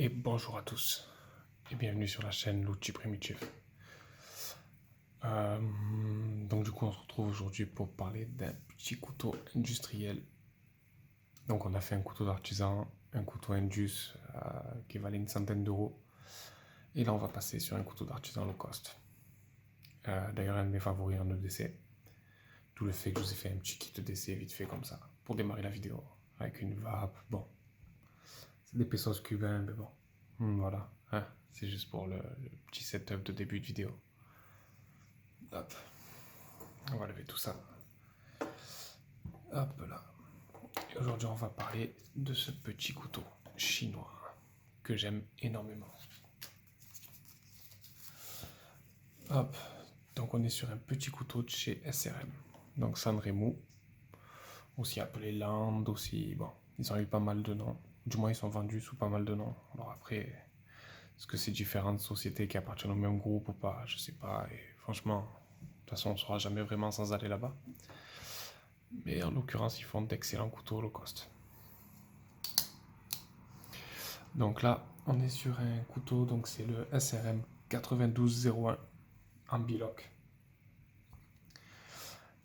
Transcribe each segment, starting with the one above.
Et bonjour à tous et bienvenue sur la chaîne L'Outil Primitif. Donc du coup on se retrouve aujourd'hui pour parler d'un petit couteau industriel. Donc on a fait un couteau d'artisan, un couteau Indus qui valait une centaine d'euros. Et là on va passer sur un couteau d'artisan low cost. D'ailleurs un de mes favoris en EDC. D'où le fait que je vous ai fait un petit kit d'essai vite fait comme ça pour démarrer la vidéo. Avec une vape, bon. C'est des pesos cubains mais bon. Voilà, hein, c'est juste pour le petit setup de début de vidéo. Hop, on va lever tout ça. Hop là. Et aujourd'hui, on va parler de ce petit couteau chinois que j'aime énormément. Hop, donc on est sur un petit couteau de chez SRM. Donc Sanremo, aussi appelé Land, aussi, bon, ils ont eu pas mal de noms. Du moins, ils sont vendus sous pas mal de noms. Alors après, est-ce que c'est différentes sociétés qui appartiennent au même groupe ou pas? Je sais pas. Et franchement, de toute façon, on ne saura jamais vraiment sans aller là-bas. Mais en l'occurrence, ils font d'excellents couteaux low cost. Donc là, on est sur un couteau, donc c'est le SRM 9201 en biloc.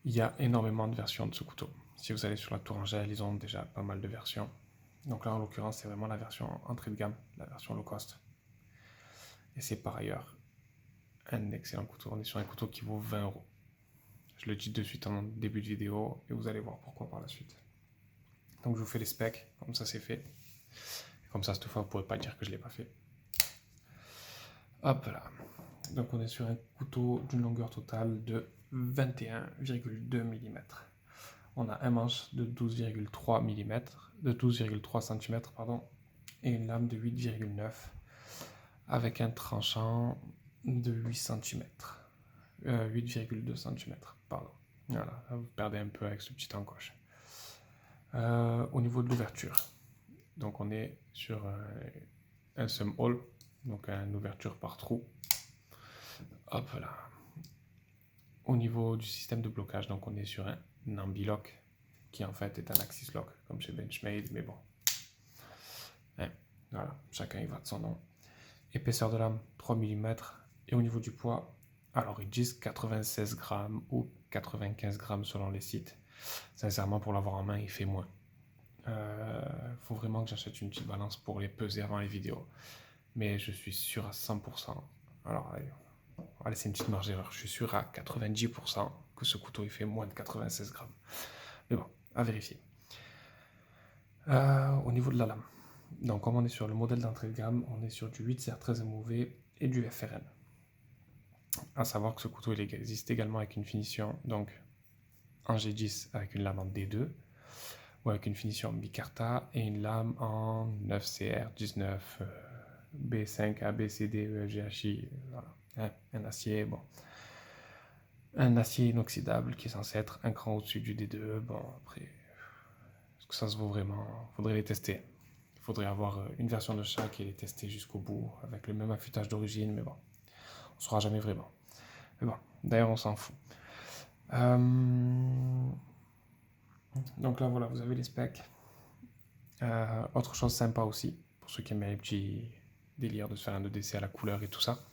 Il y a énormément de versions de ce couteau. Si vous allez sur la Tourangelle, ils ont déjà pas mal de versions. Donc là, en l'occurrence, c'est vraiment la version entrée de gamme, la version low cost. Et c'est par ailleurs un excellent couteau. On est sur un couteau qui vaut 20 euros. Je le dis de suite en début de vidéo et vous allez voir pourquoi par la suite. Donc je vous fais les specs, comme ça c'est fait. Comme ça, cette fois, vous ne pourrez pas dire que je ne l'ai pas fait. Hop là. Donc on est sur un couteau d'une longueur totale de 21,2 mm. On a un manche de 12,3 mm, de 12,3 cm, pardon, et une lame de 8,9 avec un tranchant de 8 cm. 8,2 cm, pardon. Voilà, vous perdez un peu avec ce petit encoche. Au niveau de l'ouverture, donc on est sur un sum hole, donc une ouverture par trou. Hop là. Au niveau du système de blocage, donc on est sur un ambi-lock qui en fait est un axis lock comme chez Benchmade, mais bon. Hein, voilà, chacun y va de son nom. Épaisseur de lame 3 mm et au niveau du poids, alors ils disent 96 grammes ou 95 grammes selon les sites. Sincèrement, pour l'avoir en main, il fait moins. Faut vraiment que j'achète une petite balance pour les peser avant les vidéos. Mais je suis sûr à 100%. Alors, on va laisser une petite marge d'erreur. Je suis sûr à 90% que ce couteau il fait moins de 96 grammes. Mais bon, à vérifier. Au niveau de la lame, donc comme on est sur le modèle d'entrée de gamme, on est sur du 8CR13 MOV et du FRN. À savoir que ce couteau il existe également avec une finition donc en G10 avec une lame en D2 ou avec une finition en bicarta et une lame en 9CR19 B5 ABCD EFGHI. Voilà. Hein, un acier, bon. Un acier inoxydable qui est censé être un cran au-dessus du D2. Bon, après, est-ce que ça se vaut vraiment? Faudrait les tester. Il faudrait avoir une version de chaque et les tester jusqu'au bout avec le même affûtage d'origine, mais bon, on ne saura jamais vraiment. Mais bon, d'ailleurs, on s'en fout. Donc là, voilà, vous avez les specs. Autre chose sympa aussi, pour ceux qui aiment les petits délires de se faire un EDC à la couleur et tout ça.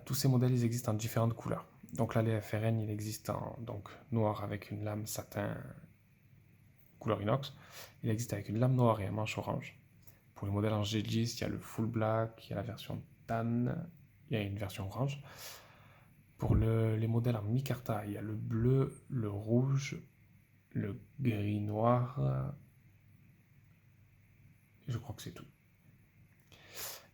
Tous ces modèles, ils existent en différentes couleurs. Donc là, les FRN, il existe en donc, noir avec une lame satin couleur inox. Il existe avec une lame noire et un manche orange. Pour les modèles en G10, il y a le full black, il y a la version tan, il y a une version orange. Pour les modèles en micarta, il y a le bleu, le rouge, le gris noir. Et je crois que c'est tout.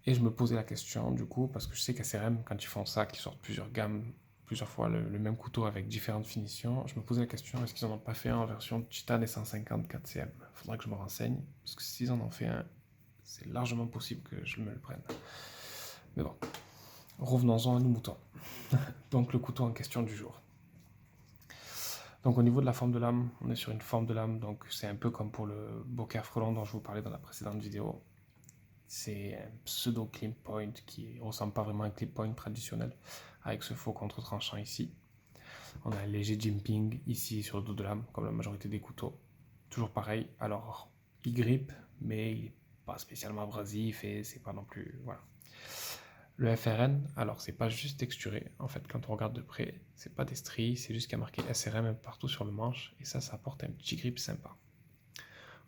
Et je me posais la question du coup, parce que je sais qu'à CRM, quand ils font ça, qu'ils sortent plusieurs gammes, plusieurs fois le même couteau avec différentes finitions, je me posais la question, est-ce qu'ils en ont pas fait un en version Titan et 150 4cm? Il faudra que je me renseigne, parce que s'ils en ont fait un, c'est largement possible que je me le prenne. Mais bon, revenons-en à nos moutons. Donc le couteau en question du jour. Donc au niveau de la forme de lame, on est sur une forme de lame, donc c'est un peu comme pour le Boker Frelon dont je vous parlais dans la précédente vidéo. C'est un pseudo clip point qui ressemble pas vraiment à un clip point traditionnel avec ce faux contre-tranchant ici. On a un léger jimping ici sur le dos de lame comme la majorité des couteaux. Toujours pareil, alors il grippe mais il est pas spécialement abrasif et c'est pas non plus... Voilà. Le FRN, alors c'est pas juste texturé, en fait quand on regarde de près, c'est pas des stries, c'est juste qu'il y a marqué SRM partout sur le manche et ça apporte un petit grip sympa.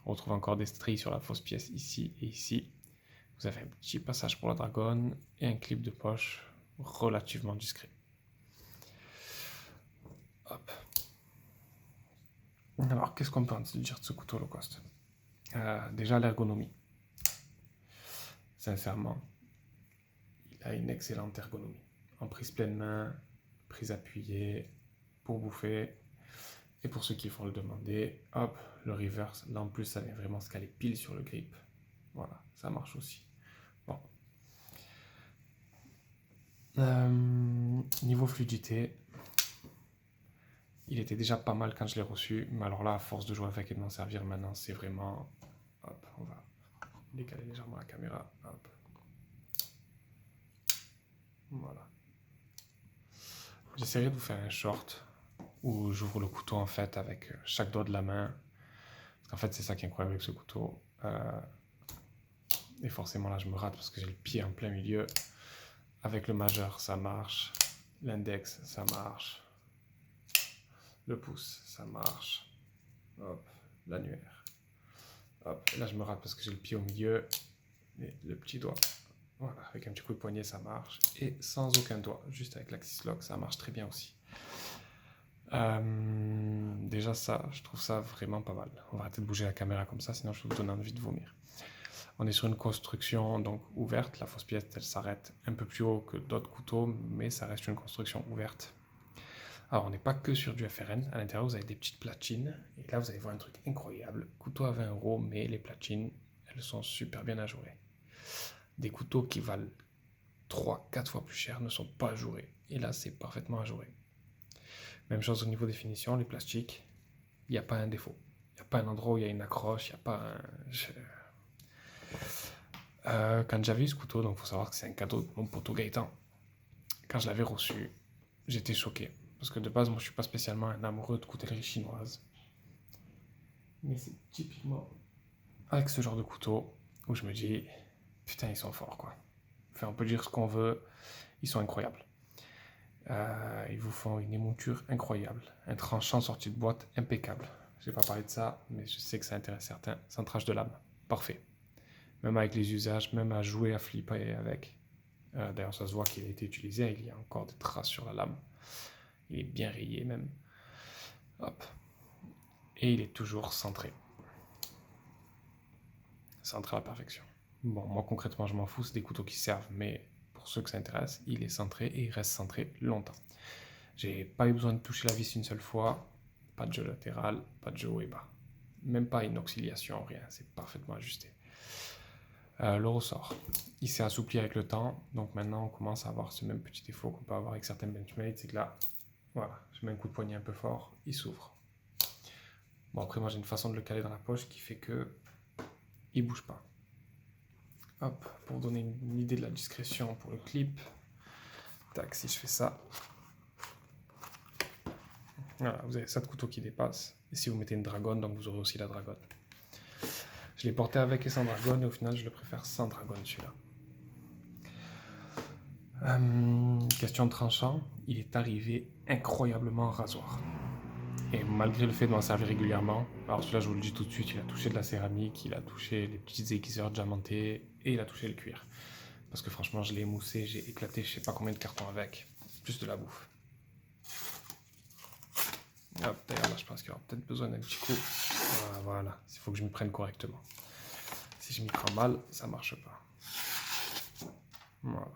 On retrouve encore des stries sur la fausse pièce ici et ici. Vous avez un petit passage pour la dragonne et un clip de poche relativement discret. Hop. Alors qu'est-ce qu'on peut en dire de ce couteau low cost? Déjà l'ergonomie. Sincèrement, il a une excellente ergonomie. En prise pleine main, prise appuyée, pour bouffer. Et pour ceux qui vont le demander, hop, le reverse. Là en plus, ça vient vraiment se caler pile sur le grip. Voilà, ça marche aussi. Bon. Niveau fluidité, il était déjà pas mal quand je l'ai reçu. Mais alors là, à force de jouer avec et de m'en servir maintenant, c'est vraiment... Hop, on va décaler légèrement la caméra. Hop. Voilà. J'essaierai de vous faire un short où j'ouvre le couteau en fait avec chaque doigt de la main. Parce qu'en fait, c'est ça qui est incroyable avec ce couteau. Et forcément, là, je me rate parce que j'ai le pied en plein milieu. Avec le majeur, ça marche. L'index, ça marche. Le pouce, ça marche. Hop, l'annulaire. Hop, et là, je me rate parce que j'ai le pied au milieu. Et le petit doigt. Voilà, avec un petit coup de poignet, ça marche. Et sans aucun doigt, juste avec l'Axis Lock, ça marche très bien aussi. Déjà ça, je trouve ça vraiment pas mal. On va arrêter de bouger la caméra comme ça, sinon je vais vous donner envie de vomir. On est sur une construction donc ouverte, la fausse pièce elle s'arrête un peu plus haut que d'autres couteaux, mais ça reste une construction ouverte. Alors on n'est pas que sur du FRN, à l'intérieur vous avez des petites platines, et là vous allez voir un truc incroyable, couteau à 20 €, mais les platines, elles sont super bien ajourées. Des couteaux qui valent 3-4 fois plus cher ne sont pas ajourés, et là c'est parfaitement ajouré. Même chose au niveau des finitions, les plastiques, il n'y a pas un défaut. Il n'y a pas un endroit où il y a une accroche, il n'y a pas un... Quand j'avais eu ce couteau, donc il faut savoir que c'est un cadeau de mon poteau Gaëtan, quand je l'avais reçu, j'étais choqué. Parce que de base, moi je suis pas spécialement un amoureux de coutellerie chinoise. Mais c'est typiquement avec ce genre de couteau où je me dis, putain, ils sont forts quoi. Enfin, on peut dire ce qu'on veut, ils sont incroyables. Ils vous font une émonture incroyable, un tranchant sorti de boîte impeccable. Je n'ai pas parlé de ça, mais je sais que ça intéresse certains. Centrage de lame, parfait. Même avec les usages, même à jouer, à flipper avec. D'ailleurs, ça se voit qu'il a été utilisé, il y a encore des traces sur la lame. Il est bien rayé même. Hop. Et il est toujours centré. Centré à la perfection. Bon, moi concrètement, je m'en fous, c'est des couteaux qui servent, mais pour ceux que ça intéresse, il est centré et il reste centré longtemps. J'ai pas eu besoin de toucher la vis une seule fois, pas de jeu latéral, pas de jeu haut et bas. Même pas une auxiliation, rien, c'est parfaitement ajusté. Le ressort, il s'est assoupli avec le temps, donc maintenant on commence à avoir ce même petit défaut qu'on peut avoir avec certains Benchmade, c'est que là, voilà, je mets un coup de poignet un peu fort, il s'ouvre. Bon après moi j'ai une façon de le caler dans la poche qui fait que il bouge pas. Hop, pour donner une idée de la discrétion pour le clip, tac, si je fais ça, voilà, vous avez ça de couteau qui dépasse. Et si vous mettez une dragonne, donc vous aurez aussi la dragonne. Je l'ai porté avec et sans dragonne, et au final, je le préfère sans dragonne, celui-là. Question de tranchant, il est arrivé incroyablement rasoir. Et malgré le fait de m'en servir régulièrement, alors celui-là, je vous le dis tout de suite, il a touché de la céramique, il a touché les petites aiguiseurs diamantées, et il a touché le cuir. Parce que franchement, je l'ai émoussé, j'ai éclaté je sais pas combien de cartons avec. Plus de la bouffe. Hop, d'ailleurs là je pense qu'il y aura peut-être besoin d'un petit coup. Voilà, il faut que je m'y prenne correctement. Si je m'y prends mal, ça marche pas. Voilà.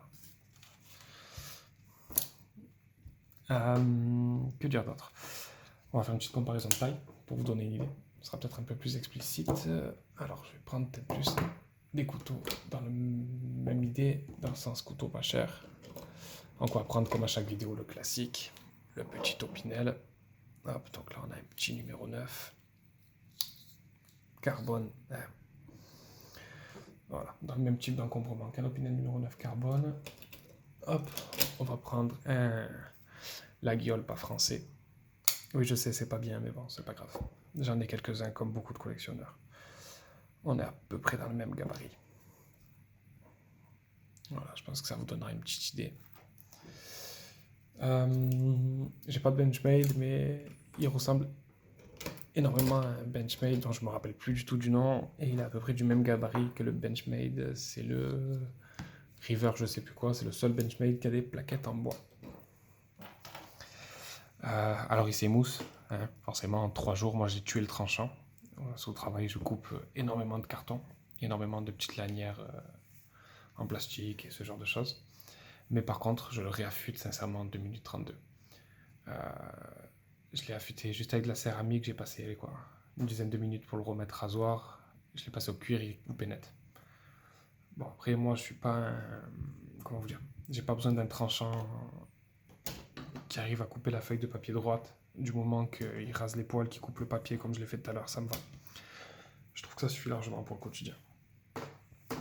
Que dire d'autre? On va faire une petite comparaison de taille pour vous donner une idée. Ce sera peut-être un peu plus explicite. Alors je vais prendre peut-être plus des couteaux dans la même idée, dans le sens couteau pas cher. Donc on va prendre comme à chaque vidéo le classique, le petit Opinel. Hop, donc là on a un petit numéro 9. Carbone. Voilà, dans le même type d'encombrement qu'un Opinel numéro 9 carbone. Hop, on va prendre la guiole pas français. Oui, je sais, c'est pas bien, mais bon, c'est pas grave. J'en ai quelques-uns comme beaucoup de collectionneurs. On est à peu près dans le même gabarit. Voilà, je pense que ça vous donnera une petite idée. J'ai pas de Benchmade, mais il ressemble énormément à un Benchmade dont je me rappelle plus du tout du nom, et il est à peu près du même gabarit que le Benchmade. C'est le River, je sais plus quoi, c'est le seul Benchmade qui a des plaquettes en bois. Alors il s'émousse, hein, forcément en 3 jours, moi j'ai tué le tranchant. Au travail, je coupe énormément de cartons, énormément de petites lanières en plastique et ce genre de choses. Mais par contre, je le réaffûte sincèrement en 2 minutes 32. Je l'ai affûté juste avec de la céramique, j'ai passé quoi, une dizaine de minutes pour le remettre rasoir. Je l'ai passé au cuir, il est coupé net. Bon, après, moi, je suis pas un. Comment vous dire? J'ai pas besoin d'un tranchant qui arrive à couper la feuille de papier droite. Du moment qu'il rase les poils, qu'il coupe le papier comme je l'ai fait tout à l'heure, ça me va. Je trouve que ça suffit largement pour le quotidien.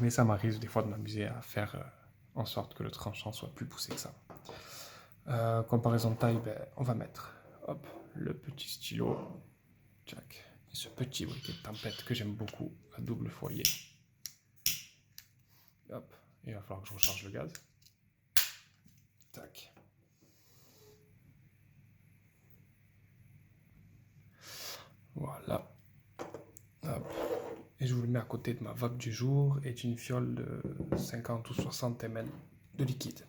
Mais ça m'arrive des fois de m'amuser à faire en sorte que le tranchant soit plus poussé que ça. Comparaison de taille, ben, on va mettre hop, le petit stylo, tac, et ce petit briquet de tempête que j'aime beaucoup à double foyer. Hop, il va falloir que je recharge le gaz. Tac. Voilà. Hop. Et je vous le mets à côté de ma vape du jour et d'une fiole de 50 ou 60 ml de liquide.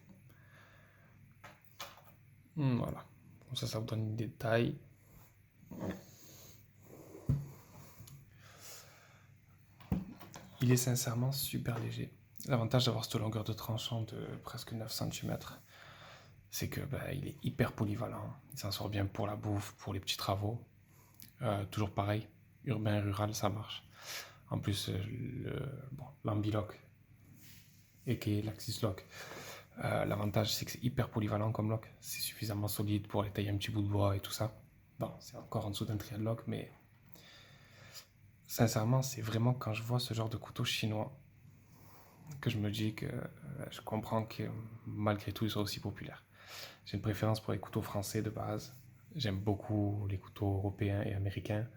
Voilà. Comme ça vous donne une idée de taille. Il est sincèrement super léger. L'avantage d'avoir cette longueur de tranchant de presque 9 cm, c'est que il est hyper polyvalent. Il s'en sort bien pour la bouffe, pour les petits travaux. Toujours pareil, urbain et rural, ça marche. En plus, l'Ambilock, et qui est l'Axis Lock, l'avantage c'est que c'est hyper polyvalent comme lock. C'est suffisamment solide pour aller tailler un petit bout de bois et tout ça. Bon, c'est encore en dessous d'un trial lock, mais sincèrement, c'est vraiment quand je vois ce genre de couteau chinois que je me dis que je comprends que malgré tout, ils sont aussi populaires. J'ai une préférence pour les couteaux français de base. J'aime beaucoup les couteaux européens et américains.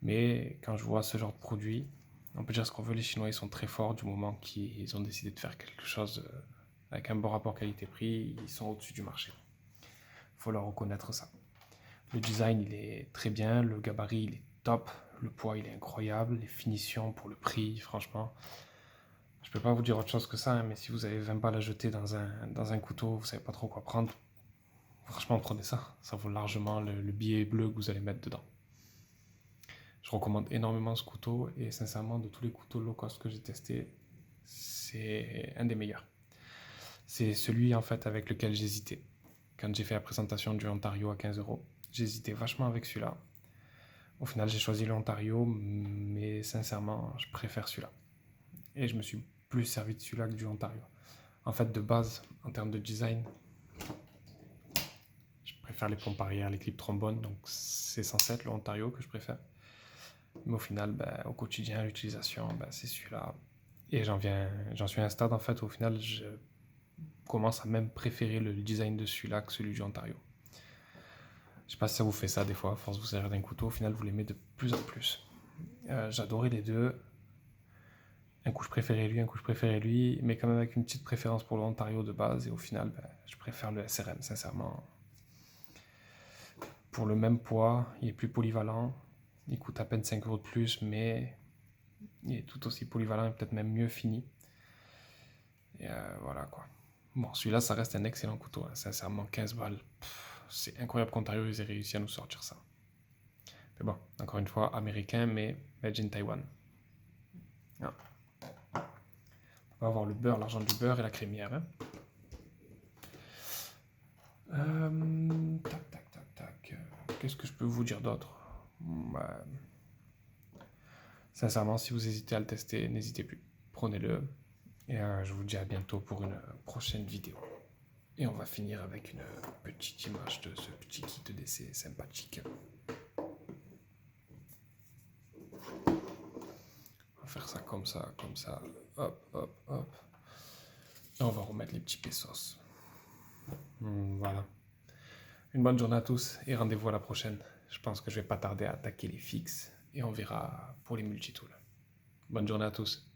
Mais quand je vois ce genre de produit, on peut dire ce qu'on veut, les Chinois ils sont très forts du moment qu'ils ont décidé de faire quelque chose avec un bon rapport qualité-prix, ils sont au-dessus du marché. Il faut leur reconnaître ça. Le design il est très bien, le gabarit il est top, le poids il est incroyable, les finitions pour le prix, franchement. Je peux pas vous dire autre chose que ça, hein, mais si vous avez 20 balles à jeter dans un couteau, vous savez pas trop quoi prendre, franchement prenez ça. Ça vaut largement le billet bleu que vous allez mettre dedans. Je recommande énormément ce couteau et sincèrement de tous les couteaux low cost que j'ai testés, c'est un des meilleurs. C'est celui en fait avec lequel j'hésitais. Quand j'ai fait la présentation du Ontario à 15 €, j'hésitais vachement avec celui-là. Au final j'ai choisi l'Ontario, mais sincèrement je préfère celui-là. Et je me suis plus servi de celui-là que du Ontario. En fait de base, en termes de design, je préfère les pompes arrière, les clips trombone, donc c'est censé être le Ontario que je préfère. Mais au final, au quotidien, l'utilisation, c'est celui-là. Et j'en suis à un stade, en fait, où au final, je commence à même préférer le design de celui-là que celui du Ontario. Je sais pas si ça vous fait ça des fois, à force de vous servir d'un couteau, au final, vous l'aimez de plus en plus. J'adorais les deux. Un coup, je préférais lui, un coup, je préférais lui, mais quand même avec une petite préférence pour le Ontario de base. Et au final, je préfère le SRM, sincèrement. Pour le même poids, il est plus polyvalent. Il coûte à peine 5 € de plus, mais il est tout aussi polyvalent et peut-être même mieux fini. Et voilà quoi. Bon, celui-là, ça reste un excellent couteau. Hein. Sincèrement, 15 balles. C'est incroyable qu'Ontario ils aient réussi à nous sortir ça. Mais bon, encore une fois, américain, mais made in Taiwan. Ah. On va avoir le beurre, l'argent du beurre et la crémière. Hein. Tac. Qu'est-ce que je peux vous dire d'autre? Sincèrement, si vous hésitez à le tester, n'hésitez plus. Prenez-le. Et je vous dis à bientôt pour une prochaine vidéo. Et on va finir avec une petite image de ce petit kit d'essai sympathique. On va faire ça comme ça. Hop. Et on va remettre les petits pesos. Voilà. Une bonne journée à tous et rendez-vous à la prochaine. Je pense que je vais pas tarder à attaquer les fixes et on verra pour les multitools. Bonne journée à tous.